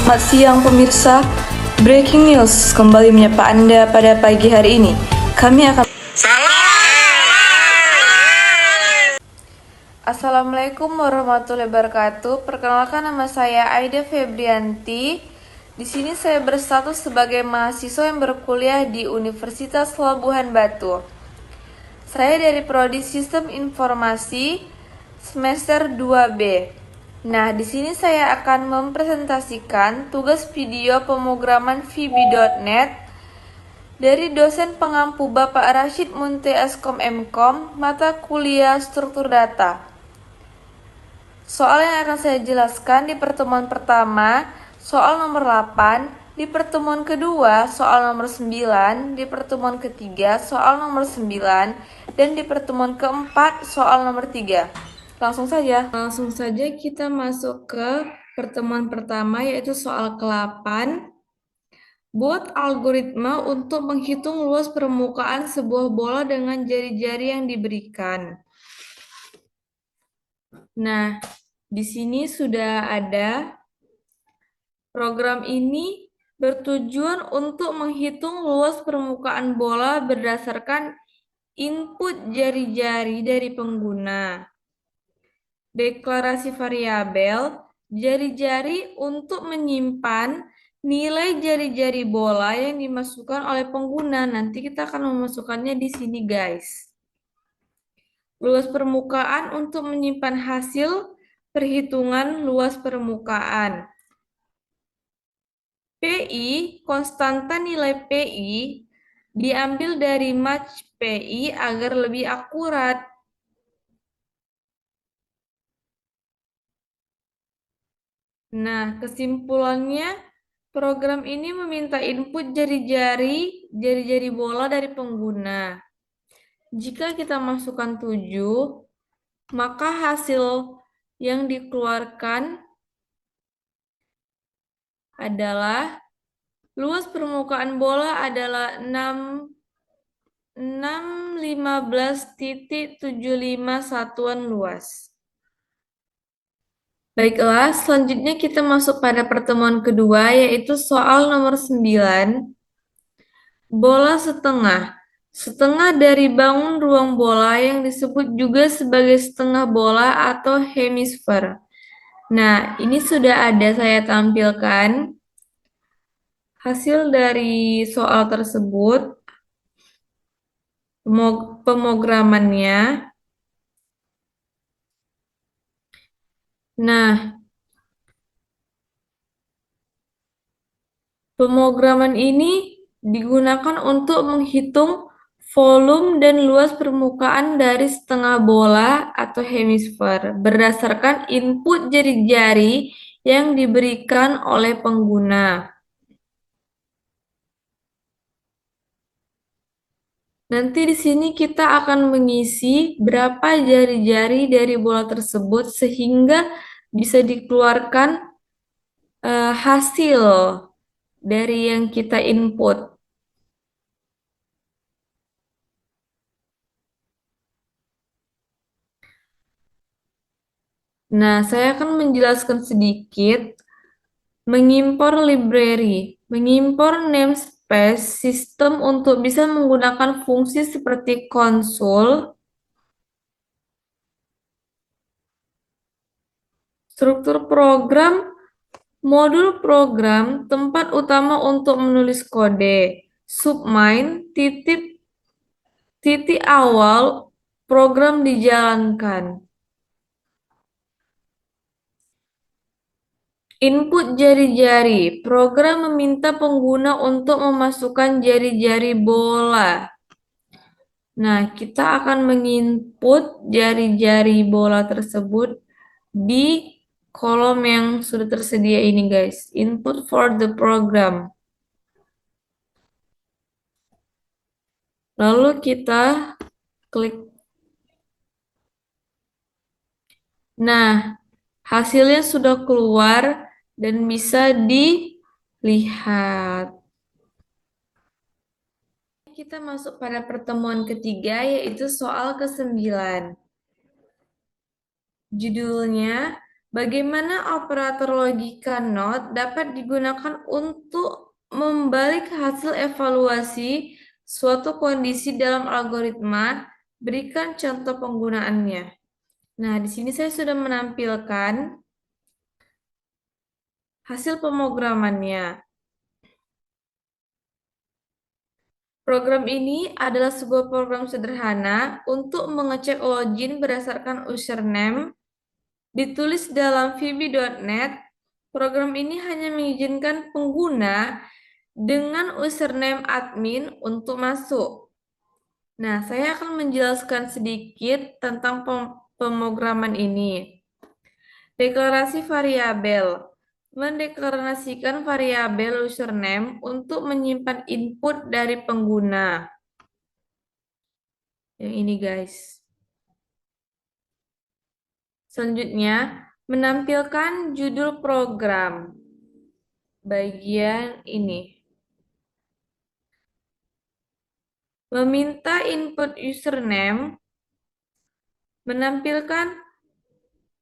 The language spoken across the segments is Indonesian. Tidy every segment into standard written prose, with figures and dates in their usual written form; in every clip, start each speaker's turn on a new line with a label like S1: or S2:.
S1: Selamat siang pemirsa, Breaking News kembali menyapa Anda pada pagi hari ini. Kami akan... Assalamualaikum warahmatullahi wabarakatuh. Perkenalkan, nama saya Aida Febrianti. Di sini saya berstatus sebagai mahasiswa yang berkuliah di Universitas Labuhan Batu. Saya dari Prodi Sistem Informasi semester 2B. Nah, di sini saya akan mempresentasikan tugas video pemrograman VB.NET dari dosen pengampu Bapak Rashid Munte Askom Mkom, mata kuliah struktur data. Soal yang akan saya jelaskan di pertemuan pertama, soal nomor 8, di pertemuan kedua, soal nomor 9, di pertemuan ketiga, soal nomor 9, dan di pertemuan keempat, soal nomor 3. Langsung saja kita masuk ke pertemuan pertama, yaitu soal ke-8. Buat algoritma untuk menghitung luas permukaan sebuah bola dengan jari-jari yang diberikan. Nah, di sini sudah ada. Program ini bertujuan untuk menghitung luas permukaan bola berdasarkan input jari-jari dari pengguna. Deklarasi variabel jari-jari untuk menyimpan nilai jari-jari bola yang dimasukkan oleh pengguna. Nanti kita akan memasukkannya di sini, guys. Luas permukaan untuk menyimpan hasil perhitungan luas permukaan. PI, konstanta nilai PI, diambil dari match PI agar lebih akurat. Nah, kesimpulannya, program ini meminta input jari-jari bola dari pengguna. Jika kita masukkan 7, maka hasil yang dikeluarkan adalah luas permukaan bola adalah 615,75 satuan luas. Baiklah, selanjutnya kita masuk pada pertemuan kedua, yaitu soal nomor 9. Bola setengah. Setengah dari bangun ruang bola yang disebut juga sebagai setengah bola atau hemisfer. Nah, ini sudah ada saya tampilkan hasil dari soal tersebut, pemrogramannya. Nah, pemrograman ini digunakan untuk menghitung volume dan luas permukaan dari setengah bola atau hemisfer berdasarkan input jari-jari yang diberikan oleh pengguna. Nanti di sini kita akan mengisi berapa jari-jari dari bola tersebut sehingga bisa dikeluarkan hasil dari yang kita input. Nah, saya akan menjelaskan sedikit mengimpor library, mengimpor namespace sistem untuk bisa menggunakan fungsi seperti konsul, struktur program, modul program, tempat utama untuk menulis kode, submain, titik awal program dijalankan. Input jari-jari. Program meminta pengguna untuk memasukkan jari-jari bola. Nah, kita akan menginput jari-jari bola tersebut di kolom yang sudah tersedia ini, guys. Input for the program. Lalu kita klik. Nah, hasilnya sudah keluar dan bisa dilihat. Kita masuk pada pertemuan ketiga, yaitu soal ke-9. Judulnya, Bagaimana operator logika NOT dapat digunakan untuk membalik hasil evaluasi suatu kondisi dalam algoritma? Berikan contoh penggunaannya. Nah, di sini saya sudah menampilkan hasil pemrogramannya. Program ini adalah sebuah program sederhana untuk mengecek login berdasarkan username. Ditulis dalam VB.NET, program ini hanya mengizinkan pengguna dengan username admin untuk masuk. Nah, saya akan menjelaskan sedikit tentang pemrograman ini. Deklarasi variabel. Mendeklarasikan variabel username untuk menyimpan input dari pengguna. Yang ini, guys. Selanjutnya, menampilkan judul program. Bagian ini. Meminta input username, menampilkan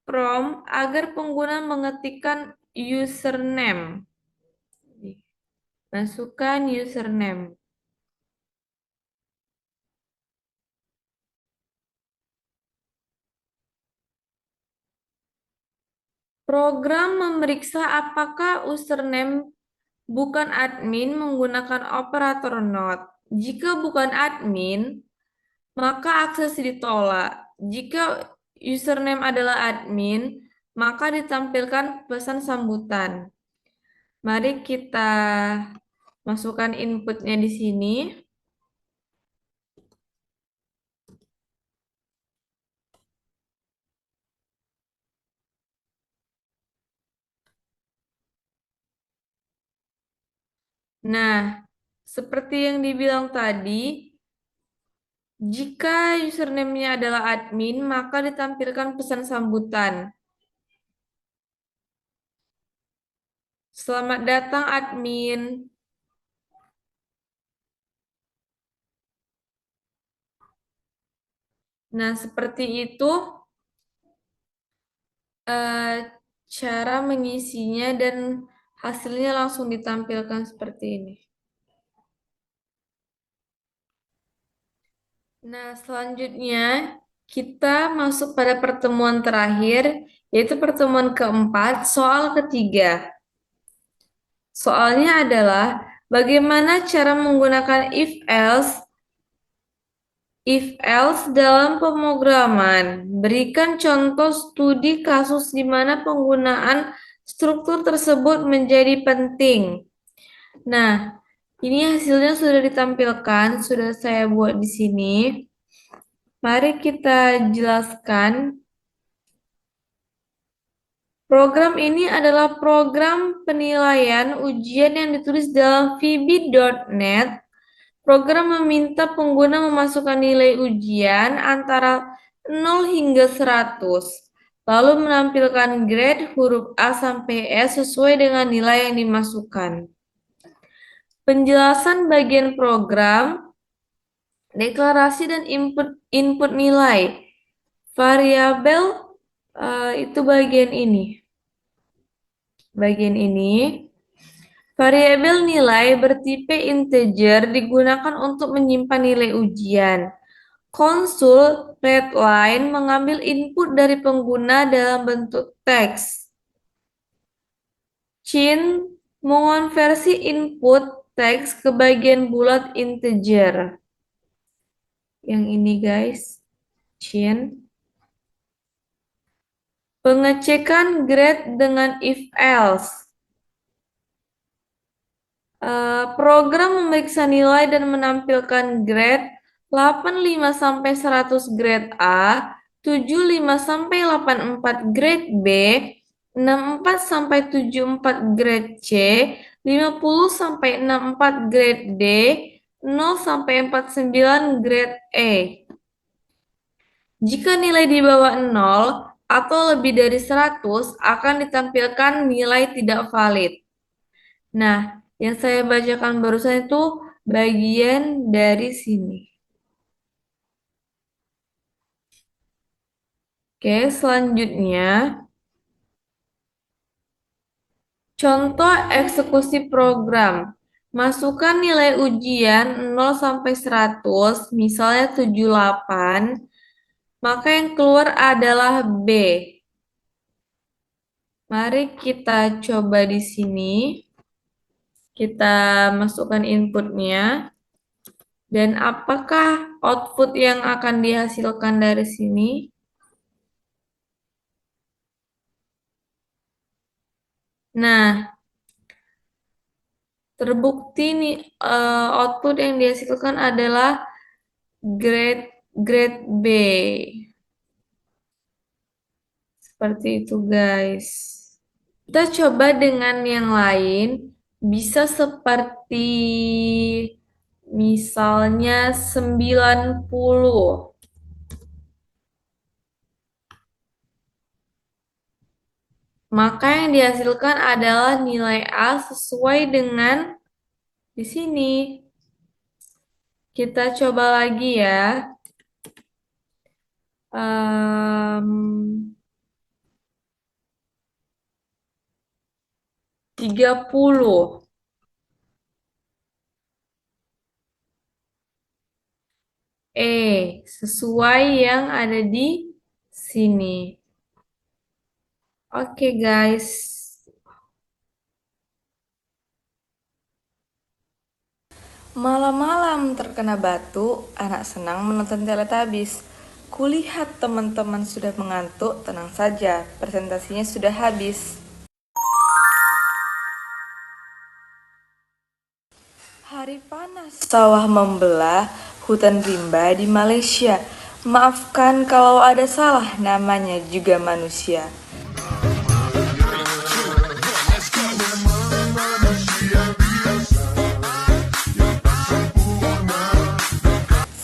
S1: prompt agar pengguna mengetikkan username. Masukkan username. Program memeriksa apakah username bukan admin menggunakan operator not. Jika bukan admin, maka akses ditolak. Jika username adalah admin, maka ditampilkan pesan sambutan. Mari kita masukkan inputnya di sini. Nah, seperti yang dibilang tadi, jika username-nya adalah admin, maka ditampilkan pesan sambutan. Selamat datang admin. Nah, seperti itu cara mengisinya dan hasilnya langsung ditampilkan seperti ini. Nah, selanjutnya kita masuk pada pertemuan terakhir, yaitu pertemuan keempat, soal ketiga. Soalnya adalah bagaimana cara menggunakan if-else dalam pemrograman. Berikan contoh studi kasus di mana penggunaan struktur tersebut menjadi penting. Nah, ini hasilnya sudah ditampilkan, sudah saya buat di sini. Mari kita jelaskan. Program ini adalah program penilaian ujian yang ditulis dalam VB.NET. Program meminta pengguna memasukkan nilai ujian antara 0 hingga 100, lalu menampilkan grade huruf A sampai S sesuai dengan nilai yang dimasukkan. Penjelasan bagian program, deklarasi dan input nilai. Variabel itu bagian ini. Bagian ini. Variabel nilai bertipe integer digunakan untuk menyimpan nilai ujian. Konsul readline mengambil input dari pengguna dalam bentuk teks. Chin mengonversi input teks ke bagian bulat integer. Yang ini, guys. Chin. Pengecekan grade dengan if-else. Program memeriksa nilai dan menampilkan grade 85 sampai 100 grade A, 75 sampai 84 grade B, 64 sampai 74 grade C, 50 sampai 64 grade D, 0 sampai 49 grade E. Jika nilai di bawah 0 atau lebih dari 100 akan ditampilkan nilai tidak valid. Nah, yang saya bacakan barusan itu bagian dari sini. Oke, selanjutnya Contoh eksekusi program. Masukkan nilai ujian program. Masukkan nilai ujian 0 sampai 100, misalnya 78, maka yang keluar adalah B. Mari kita coba di sini. Kita masukkan inputnya. Dan apakah output yang akan dihasilkan dari sini? Nah, terbukti nih output yang dihasilkan adalah grade B. Seperti itu, guys. Kita coba dengan yang lain, bisa seperti misalnya 90. Maka yang dihasilkan adalah nilai A sesuai dengan di sini. Kita coba lagi ya. 30. Sesuai yang ada di sini. Oke, guys. Malam-malam terkena batu, anak senang menonton Teletubbies. Kulihat teman-teman sudah mengantuk, tenang saja, presentasinya sudah habis. Hari panas, sawah membelah, hutan rimba di Malaysia. Maafkan kalau ada salah, namanya juga manusia.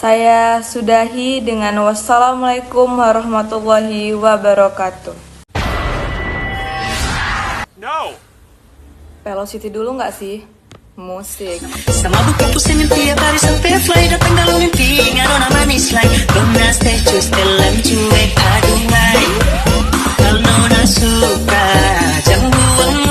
S1: Saya sudahi dengan wassalamualaikum warahmatullahi wabarakatuh. No. Velocity dulu nggak sih? Musik.
S2: Sama buku pusing mimpi ya hari sampai fly datang dalam mimpi ngarona manis like Dona stay telan cuek aduh ngai kalau nona suka jangan buang